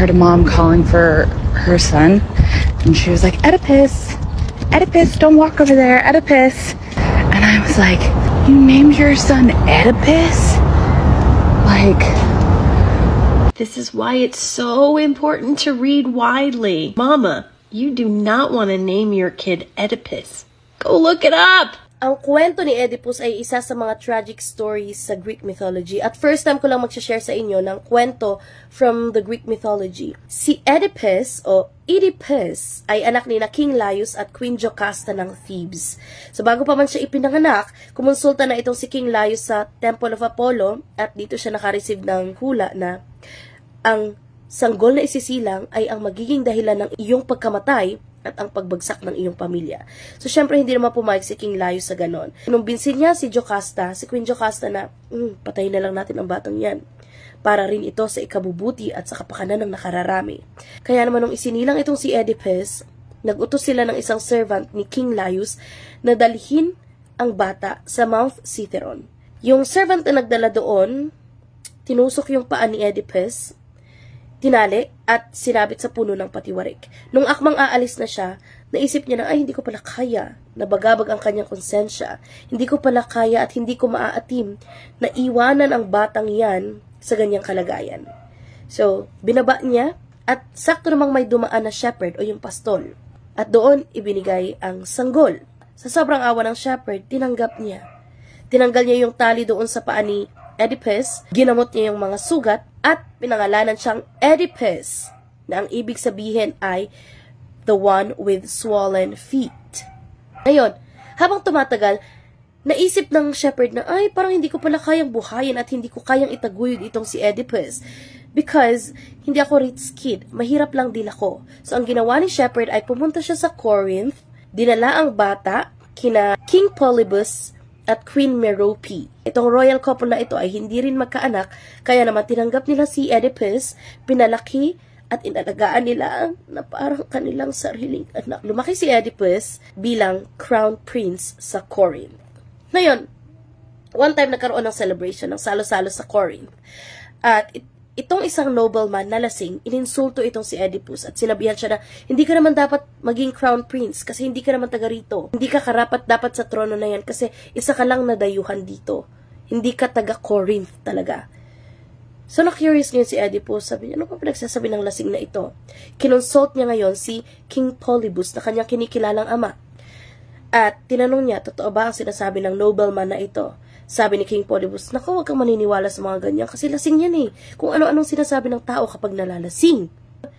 heard a mom calling for her son, and she was like, Oedipus, Oedipus, don't walk over there, Oedipus. And I was like, you named your son Oedipus? Like, this is why it's so important to read widely. Mama, you do not want to name your kid Oedipus. Go look it up! Ang kwento ni Oedipus ay isa sa mga tragic stories sa Greek mythology. At first time ko lang mag-share sa inyo ng kwento from the Greek mythology. Si Oedipus o Oedipus ay anak ni King Laius at Queen Jocasta ng Thebes. So bago pa man siya ipinanganak, kumonsulta na itong si King Laius sa Temple of Apollo at dito siya nakareceive ng hula na ang sanggol na isisilang ay ang magiging dahilan ng iyong pagkamatay at ang pagbagsak ng iyong pamilya. So, syempre, hindi naman pumayag si King Laius sa ganon. Kinumbinsin niya si Jocasta, si Queen Jocasta na, patayin na lang natin ang batang yan. Para rin ito sa ikabubuti at sa kapakanan ng nakararami. Kaya naman nung isinilang itong si Oedipus, nag-utos sila ng isang servant ni King Laius na dalhin ang bata sa Mount Cithæron. Yung servant na nagdala doon, tinusok yung paa ni Oedipus, tinali at sinabit sa puno ng patiwarik. Nung akmang aalis na siya, naisip niya na, ay, hindi ko pala kaya. Nabagabag ang kanyang konsensya. Hindi ko pala kaya at hindi ko maaatim na iwanan ang batang yan sa ganyang kalagayan. So, binaba niya at sakto namang may dumaan na shepherd o yung pastol. At doon, ibinigay ang sanggol. Sa sobrang awa ng shepherd, tinanggap niya. Tinanggal niya yung tali doon sa paa ni Oedipus, ginamot niya yung mga sugat, at pinangalanan siyang Oedipus, na ang ibig sabihin ay the one with swollen feet. Ngayon, habang tumatagal, naisip ng shepherd na, ay, parang hindi ko pala kayang buhayin at hindi ko kayang itaguyod itong si Oedipus. Because, hindi ako rich kid, mahirap lang din ako. So, ang ginawa ni shepherd ay pumunta siya sa Corinth, dinala ang bata, kina King Polybus, at Queen Merope. Itong royal couple na ito ay hindi rin magkaanak, kaya naman tinanggap nila si Oedipus, pinalaki at inalagaan nila na parang kanilang sariling anak. Lumaki si Oedipus bilang crown prince sa Corinth. Ngayon, one time nagkaroon ng celebration, ng salo-salo sa Corinth. At itong isang nobleman na lasing, ininsulto itong si Oedipus at sinabihan siya na, hindi ka naman dapat maging crown prince kasi hindi ka naman taga rito. Hindi ka karapat dapat sa trono na yan kasi isa ka lang nadayuhan dito. Hindi ka taga Corinth talaga. So, na-curious ngayon si Oedipus, sabi niya, ano pa pinagsasabi ng lasing na ito? Kinonsult niya ngayon si King Polybus na kanyang kinikilalang ama. At tinanong niya, totoo ba ang sinasabi ng nobleman na ito? Sabi ni King Polybus, naku, huwag kang maniniwala sa mga ganyan kasi lasing yan eh. Kung ano-anong sinasabi ng tao kapag nalalasing.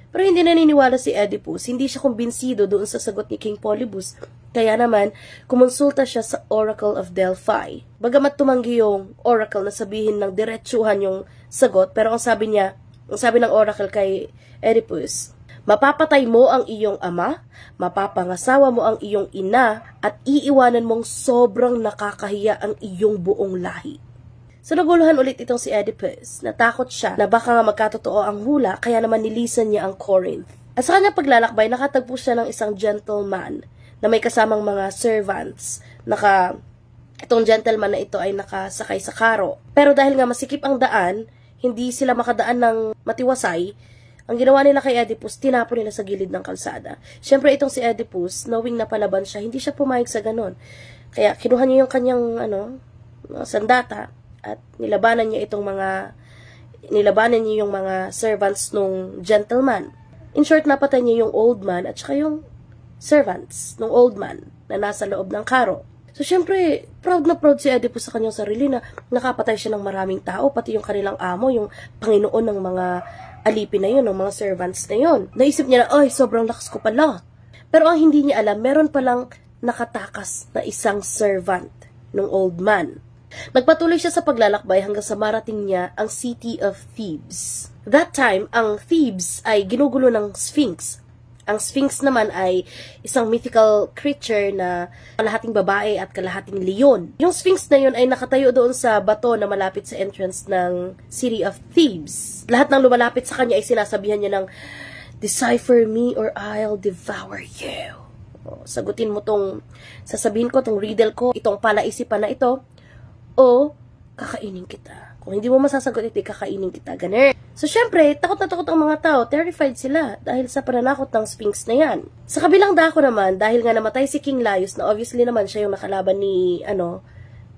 Pero hindi naniniwala si Oedipus, hindi siya kumbinsido doon sa sagot ni King Polybus. Kaya naman, kumonsulta siya sa Oracle of Delphi. Bagamat tumanggi yung Oracle na sabihin ng diretsuhan yung sagot, pero ang sabi ng Oracle kay Oedipus, mapapatay mo ang iyong ama, mapapangasawa mo ang iyong ina, at iiwanan mong sobrang nakakahiya ang iyong buong lahi. So naguluhan ulit itong si Oedipus. Natakot siya na baka nga magkatotoo ang hula, kaya naman nilisan niya ang Corinth. At sa kanyang paglalakbay, nakatagpo siya ng isang gentleman na may kasamang mga servants. Itong gentleman na ito ay nakasakay sa karo. Pero dahil nga masikip ang daan, hindi sila makadaan ng matiwasay, ang ginawa nila kay Oedipus, tinapon nila sa gilid ng kalsada. Siyempre itong si Oedipus, knowing na palaban siya, hindi siya pumayag sa ganon. Kaya kinuha niya yung kanyang sandata at nilabanan niya yung mga servants nung gentleman. In short, napatay niya yung old man at saka yung servants nung old man na nasa loob ng karo. So, syempre, proud na proud si Oedipus sa kanyang sarili na nakapatay siya ng maraming tao, pati yung kanilang amo, yung Panginoon ng mga alipin na yun, ng mga servants na yun. Naisip niya na, ay, sobrang lakas ko pala. Pero ang hindi niya alam, meron palang nakatakas na isang servant ng old man. Nagpatuloy siya sa paglalakbay hanggang sa marating niya ang city of Thebes. That time, ang Thebes ay ginugulo ng Sphinx. Ang Sphinx naman ay isang mythical creature na kalahating babae at kalahating leon. Yung Sphinx na yun ay nakatayo doon sa bato na malapit sa entrance ng city of Thebes. Lahat ng lumalapit sa kanya ay sinasabihan niya ng, decipher me or I'll devour you. Sagutin mo sasabihin ko tong riddle ko, itong palaisipan na ito, o kakainin kita. Kung hindi mo masasagot ito, kakainin kita. Ganun. So, syempre, takot na takot ang mga tao. Terrified sila dahil sa pananakot ng Sphinx na yan. Sa kabilang dako naman, dahil nga namatay si King Laius, na obviously naman siya yung nakalaban ni,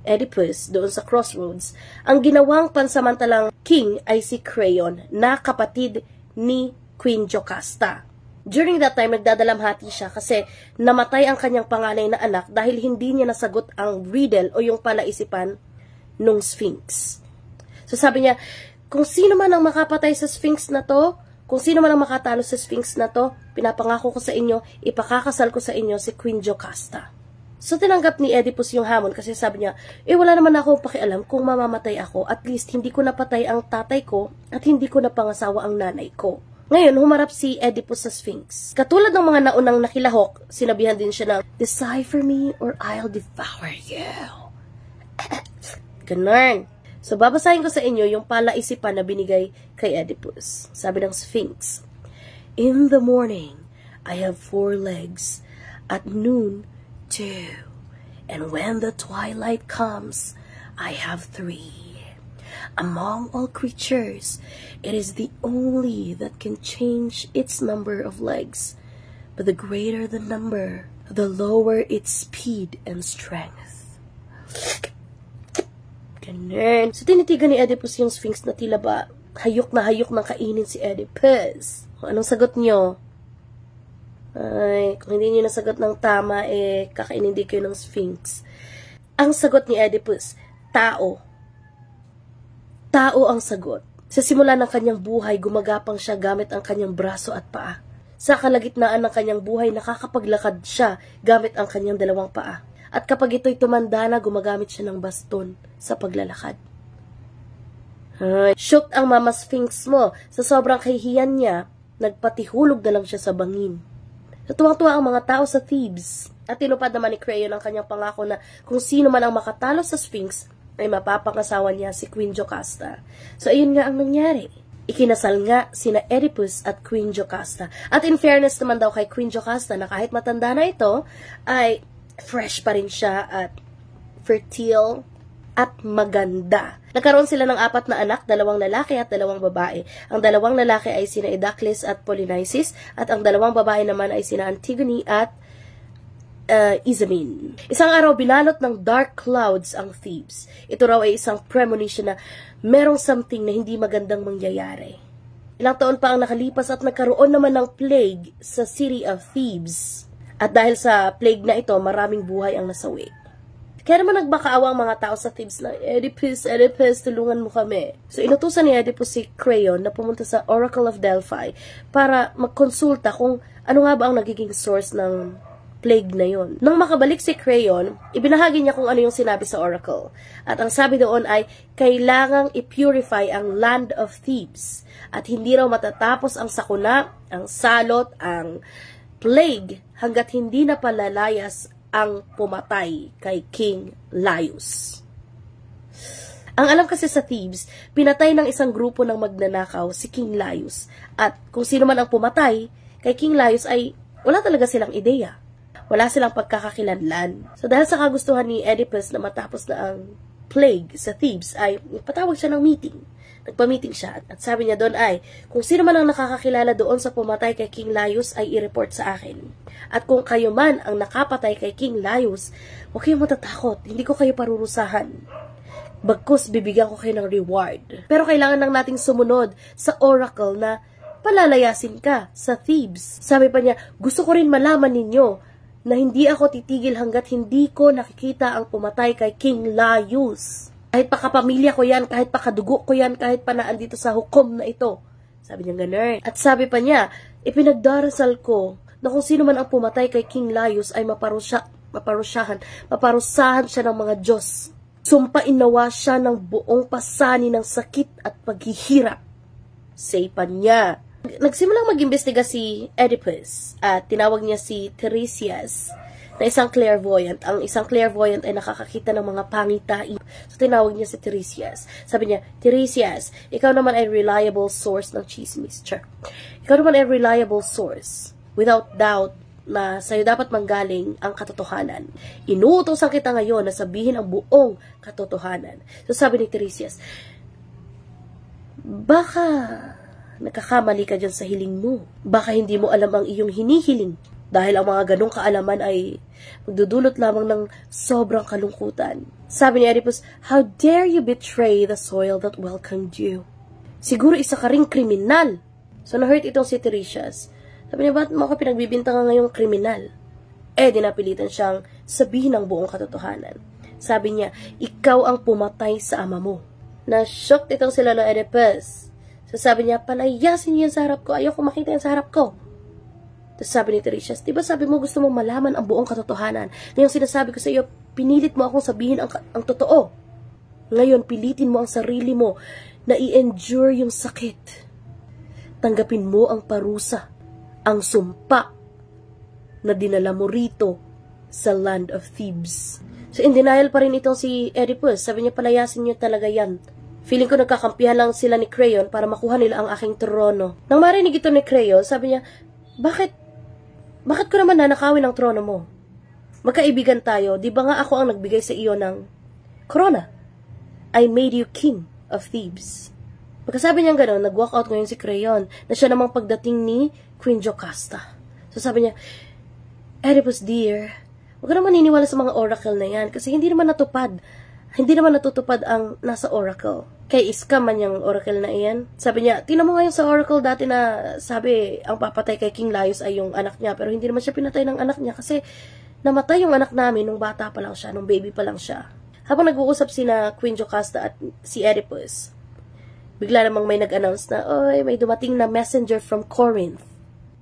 Oedipus doon sa crossroads, ang ginawang pansamantalang king ay si Creon, na kapatid ni Queen Jocasta. During that time, nagdadalamhati siya kasi namatay ang kanyang panganay na anak dahil hindi niya nasagot ang riddle o yung palaisipan nung Sphinx. So, sabi niya, kung sino man ang makapatay sa Sphinx na to, kung sino man ang makatalo sa Sphinx na to, pinapangako ko sa inyo, ipakakasal ko sa inyo si Queen Jocasta. So, tinanggap ni Oedipus yung hamon kasi sabi niya, wala naman ako pakialam kung mamamatay ako, at least hindi ko napatay ang tatay ko at hindi ko napangasawa ang nanay ko. Ngayon, humarap si Oedipus sa Sphinx. Katulad ng mga naunang nakilahok, sinabihan din siya ng, decipher me or I'll devour you. Ganun. So, babasahin ko sa inyo yung palaisipan na binigay kay Oedipus. Sabi ng Sphinx, in the morning, I have 4 legs. At noon, 2. And when the twilight comes, I have 3. Among all creatures, it is the only that can change its number of legs. But the greater the number, the lower its speed and strength. Ganun. So, tinitigan ni Oedipus yung Sphinx na tila ba hayok na kainin si Oedipus. Anong sagot nyo? Ay, kung hindi nyo nasagot ng tama, kakainin din kayo ng Sphinx. Ang sagot ni Oedipus, tao. Tao ang sagot. Sa simula ng kanyang buhay, gumagapang siya gamit ang kanyang braso at paa. Sa kalagitnaan ng kanyang buhay, nakakapaglakad siya gamit ang kanyang 2 paa. At kapag ito'y tumanda na, gumagamit siya ng baston sa paglalakad. Shoot ang Mama Sphinx mo. Sa sobrang kahihiyan niya, nagpatihulog na lang siya sa bangin. Tuwang-tuwa ang mga tao sa Thebes. At tinupad naman ni Creon ang kanyang pangako na kung sino man ang makatalo sa Sphinx, ay mapapangasawa niya si Queen Jocasta. So, ayun nga ang nangyari. Ikinasal nga sina Oedipus at Queen Jocasta. At in fairness naman daw kay Queen Jocasta na kahit matanda na ito, ay fresh pa rin siya at fertile at maganda. Nagkaroon sila ng 4 na anak, 2 lalaki at 2 babae. Ang 2 lalaki ay sina Edacles at Polynices at ang 2 babae naman ay sina Antigone at Ismene. Isang araw binalot ng dark clouds ang Thebes. Ito raw ay isang premonition na merong something na hindi magandang mangyayari. Ilang taon pa ang nakalipas at nagkaroon naman ng plague sa city of Thebes. At dahil sa plague na ito, maraming buhay ang nasawi. Kaya naman nagbakaawa ang mga tao sa Thebes na, Oedipus, tulungan mo kami. So, inutusan ni Oedipus si Creon na pumunta sa Oracle of Delphi para magkonsulta kung ano nga ba ang nagiging source ng plague na yon. Nang makabalik si Creon, ibinahagi niya kung ano yung sinabi sa Oracle. At ang sabi doon ay, kailangang i-purify ang land of Thebes. At hindi raw matatapos ang sakuna, ang salot, ang plague hanggat hindi na palalayas ang pumatay kay King Laius. Ang alam kasi sa Thebes, pinatay ng isang grupo ng magnanakaw si King Laius. At kung sino man ang pumatay kay King Laius ay wala talaga silang ideya. Wala silang pagkakakilanlan. So dahil sa kagustuhan ni Oedipus na matapos na ang plague sa Thebes ay patawag siya ng meeting. Nagpa-meeting siya at sabi niya doon ay, kung sino man ang nakakakilala doon sa pumatay kay King Laius ay i-report sa akin. At kung kayo man ang nakapatay kay King Laius, huwag kayong matatakot, hindi ko kayo parurusahan. Bagkus, bibigyan ko kayo ng reward. Pero kailangan lang nating sumunod sa oracle na palalayasin ka sa Thebes. Sabi pa niya, gusto ko rin malaman ninyo na hindi ako titigil hanggat hindi ko nakikita ang pumatay kay King Laius. Kahit pa kapamilya ko yan, kahit pa kadugo ko yan, kahit pa naandito sa hukom na ito. Sabi niya ganun. At sabi pa niya, ipinagdarasal ko na kung sino man ang pumatay kay King Laius ay maparusahan siya ng mga Diyos. Sumpain nawa siya ng buong pasani ng sakit at paghihirap. Say pa niya. Nagsimulang mag-imbestiga si Oedipus at tinawag niya si Tiresias na isang clairvoyant. Ang isang clairvoyant ay nakakakita ng mga pangitain. So, tinawag niya si Tiresias. Sabi niya, Tiresias, ikaw naman ay reliable source ng chismis. Ikaw naman ay reliable source. Without doubt, na sa'yo dapat manggaling ang katotohanan. Inuutosan kita ngayon na sabihin ang buong katotohanan. So, sabi ni Tiresias, Baka nakakamali ka dyan sa hiling mo. Baka hindi mo alam ang iyong hinihiling. Dahil ang mga ganong kaalaman ay magdudulot lamang ng sobrang kalungkutan. Sabi ni Oedipus, how dare you betray the soil that welcomed you? Siguro isa ka ring kriminal. So na-hurt itong si Tiresias. Sabi niya, bakit mo ako pinagbibintangan ngayong kriminal? Dinapilitan siyang sabihin ang buong katotohanan. Sabi niya, ikaw ang pumatay sa ama mo. Na-shocked itong si Lolo Oedipus. So sabi niya, palayasin niyo yan sa harap ko. Ayoko makita yan sa harap ko. Tapos sabi ni Tiresias, diba sabi mo gusto mong malaman ang buong katotohanan? Ngayong sinasabi ko sa iyo, pinilit mo akong sabihin ang totoo. Ngayon, pilitin mo ang sarili mo na i-endure yung sakit. Tanggapin mo ang parusa, ang sumpa na dinala mo rito sa land of Thebes. So in denial pa rin itong si Oedipus. Sabi niya, palayasin niyo talaga yan. Feeling ko nagkakampihan lang sila ni Creon para makuha nila ang aking trono. Nang marinig ito ni Creon, sabi niya, bakit ko naman nanakawin ang trono mo? Magkaibigan tayo, di ba nga ako ang nagbigay sa iyo ng corona? I made you king of Thebes. Pagkasabi niya gano'n, nag-walk out ngayon si Creon na siya namang pagdating ni Queen Jocasta. So sabi niya, Oedipus dear, huwag ka naman niniwala sa mga oracle na yan kasi hindi naman natupad. Hindi naman natutupad ang nasa oracle. Kay scam man yung oracle na iyan. Sabi niya, tingnan mo ngayon sa oracle dati na sabi ang papatay kay King Laius ay yung anak niya. Pero hindi naman siya pinatay ng anak niya kasi namatay yung anak namin nung bata pa lang siya, nung baby pa lang siya. Habang nag-uusap sina Queen Jocasta at si Oedipus, bigla namang may nag-announce na, oy, may dumating na messenger from Corinth.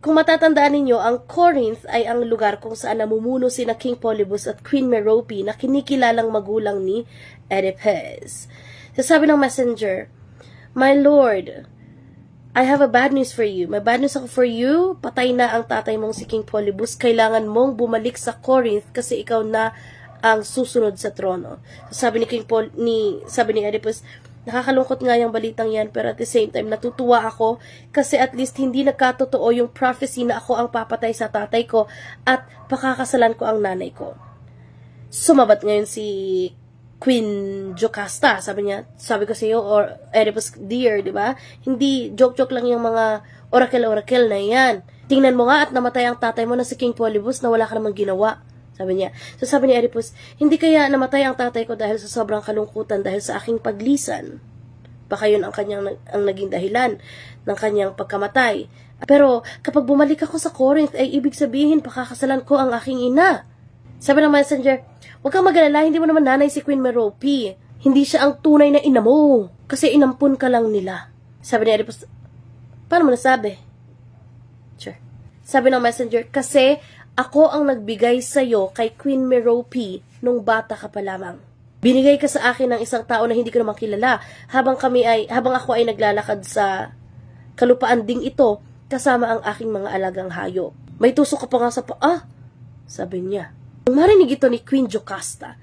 Kung matatandaan ninyo, ang Corinth ay ang lugar kung saan namumuno sina King Polybus at Queen Merope na kinikilalang magulang ni Oedipus. Sabi ng messenger, my lord, I have a bad news for you. May bad news ako for you. Patay na ang tatay mong si King Polybus. Kailangan mong bumalik sa Corinth kasi ikaw na ang susunod sa trono. Sabi ni Oedipus, nakakalungkot nga yung balitang yan, pero at the same time, natutuwa ako kasi at least hindi nagkatotoo yung prophecy na ako ang papatay sa tatay ko at pakakasalan ko ang nanay ko. Sumabat ngayon si Queen Jocasta. Sabi ko sa iyo, or Oedipus dear, di ba? Hindi joke-joke lang yung mga oracle-oracle na yan. Tingnan mo nga at namatay ang tatay mo na si King Polybus na wala ka namang ginawa. Sabi niya. So sabi ni Oedipus, hindi kaya namatay ang tatay ko dahil sa sobrang kalungkutan dahil sa aking paglisan. Baka yun ang naging dahilan ng kanyang pagkamatay. Pero kapag bumalik ako sa Corinth ay ibig sabihin pakakasalan ko ang aking ina. Sabi ng messenger, huwag kang mag-alala, hindi mo naman nanay si Queen Merope. Hindi siya ang tunay na ina mo kasi inampun ka lang nila. Sabi ni Oedipus, paano mo nasabi? Sure. Sabi ng messenger, kasi ako ang nagbigay sa'yo kay Queen Merope nung bata ka pa lamang. Binigay ka sa akin ng isang tao na hindi ko naman kilala habang ako ay naglalakad sa kalupaan ding ito kasama ang aking mga alagang hayop. May tusok ka pa nga sa paa, sabi niya. Nung marinig ito ni Queen Jocasta,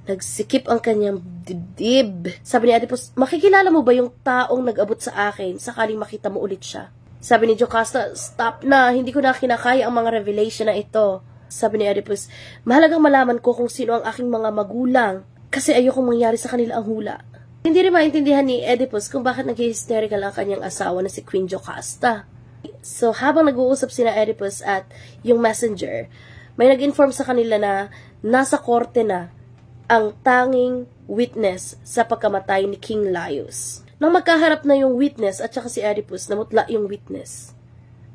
nagsikip ang kanyang dibdib. Sabi ni Oedipus, makikilala mo ba yung taong nag-abot sa akin sakaling makita mo ulit siya? Sabi ni Jocasta, stop na, hindi ko na kinakaya ang mga revelation na ito. Sabi ni Oedipus, mahalagang malaman ko kung sino ang aking mga magulang kasi ayokong mangyari sa kanila ang hula. Hindi rin maintindihan ni Oedipus kung bakit nag-hysterical ang kanyang asawa na si Queen Jocasta. So habang nag-uusap sina Oedipus at yung messenger, may nag-inform sa kanila na nasa korte na ang tanging witness sa pagkamatay ni King Laius. Nang magkaharap na yung witness at saka si Oedipus, namutla yung witness.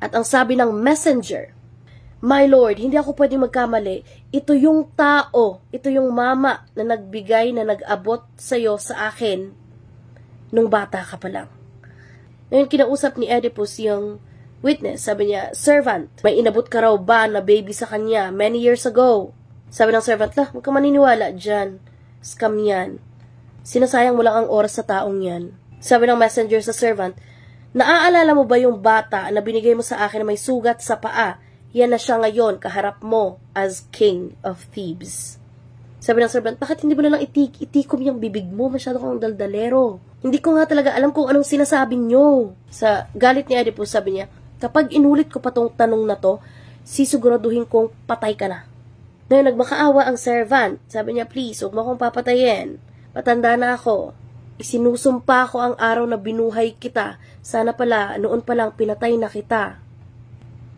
At ang sabi ng messenger, my lord, hindi ako pwedeng magkamali. Ito yung tao, ito yung mama na nagbigay, na nag-abot sa'yo sa akin nung bata ka pa lang. Ngayon kinausap ni Oedipus yung witness. Sabi niya, servant, may inabot ka raw ba na baby sa kanya many years ago? Sabi ng servant, huwag ka maniniwala dyan. Scam yan. Sinasayang mo lang ang oras sa taong yan. Sabi ng messenger sa servant, naaalala mo ba yung bata na binigay mo sa akin na may sugat sa paa? Yan na siya ngayon, kaharap mo as King of Thebes. Sabi ng servant, bakit hindi mo na lang itikom yung bibig mo? Masyado kang daldalero. Hindi ko nga talaga alam kung anong sinasabi nyo. Sa galit ni Oedipus, sabi niya, kapag inulit ko pa tong tanong na to, sisiguraduhin kong patay ka na. Ngayon, nagmakaawa ang servant. Sabi niya, please, huwag mo akong papatayin. Matanda na ako. Isinusumpa ko ang araw na binuhay kita. Sana pala, noon pa lang pinatay na kita.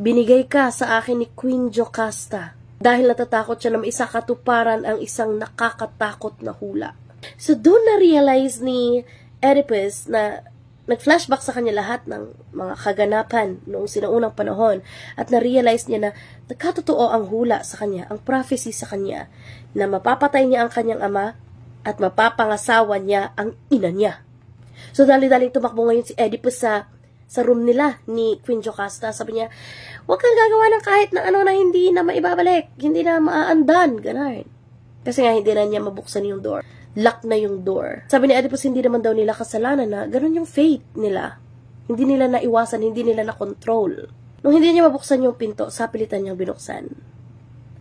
Binigay ka sa akin ni Queen Jocasta dahil natatakot siya na maisakatuparan ang isang nakakatakot na hula. So doon na-realize ni Oedipus na nag-flashback sa kanya lahat ng mga kaganapan noong sinaunang panahon at na-realize niya na nagkatotoo ang hula sa kanya, ang prophecy sa kanya, na mapapatay niya ang kanyang ama at mapapangasawa niya ang ina niya. So, dali-daling tumakbo ngayon si Oedipus sa room nila ni Queen Jocasta. Sabi niya, huwag kang gagawa ng kahit na ano na hindi na maibabalik, hindi na maaandan, gano'n. Kasi nga, hindi na niya mabuksan yung door. Lock na yung door. Sabi ni Oedipus, hindi naman daw nila kasalanan na gano'n yung fate nila. Hindi nila naiwasan, hindi nila na-control. Nung hindi niya mabuksan yung pinto, sapilitan niyang binuksan.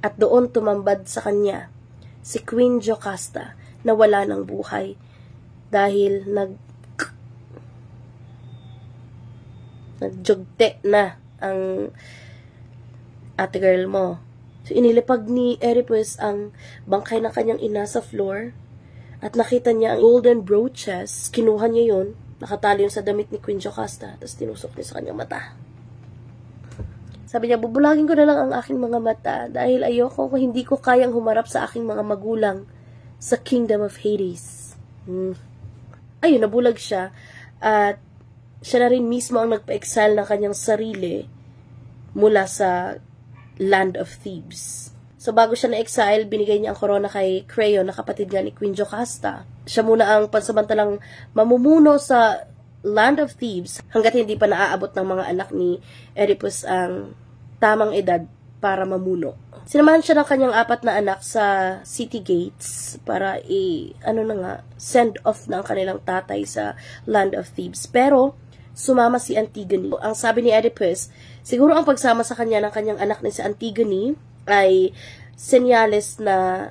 At doon tumambad sa kanya si Queen Jocasta na wala ng buhay dahil nagjugte na ang ate girl mo. So, inilipag ni Oedipus ang bangkay ng kanyang ina sa floor at nakita niya ang golden brooches. Kinuha niya yun, nakatali yun sa damit ni Queen Jocasta, tapos tinusok niya sa kanyang mata. Sabi niya, bubulagin ko na lang ang aking mga mata dahil ayoko kung hindi ko kayang humarap sa aking mga magulang sa Kingdom of Hades. Ayun, nabulag siya at siya na rin mismo ang nagpa-exile ng kanyang sarili mula sa Land of Thebes. So, bago siya na-exile, binigay niya ang corona kay Creon, na kapatid nga ni Queen Jocasta. Siya muna ang pansamantalang mamumuno sa Land of Thebes hanggat hindi pa naaabot ng mga anak ni Oedipus ang tamang edad para mamuno. Sinamahan siya ng kanyang 4 na anak sa city gates para send off ng kanilang tatay sa Land of Thebes. Pero, sumama si Antigone. Ang sabi ni Oedipus, siguro ang pagsama sa kanya ng kanyang anak na si Antigone ay senyales na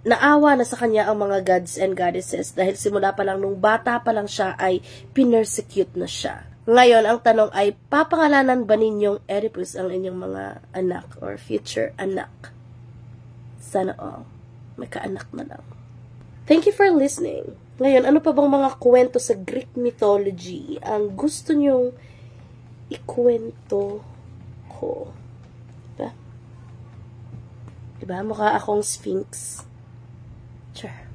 naawa na sa kanya ang mga gods and goddesses dahil simula pa lang nung bata pa lang siya ay pinersecute na siya. Ngayon, ang tanong ay, papangalanan ba ninyong Oedipus ang inyong mga anak or future anak? Sana all. May kaanak na lang. Thank you for listening. Ngayon, ano pa bang mga kwento sa Greek mythology ang gusto nyong ikwento ko? Diba? Mukha akong Sphinx. Sure.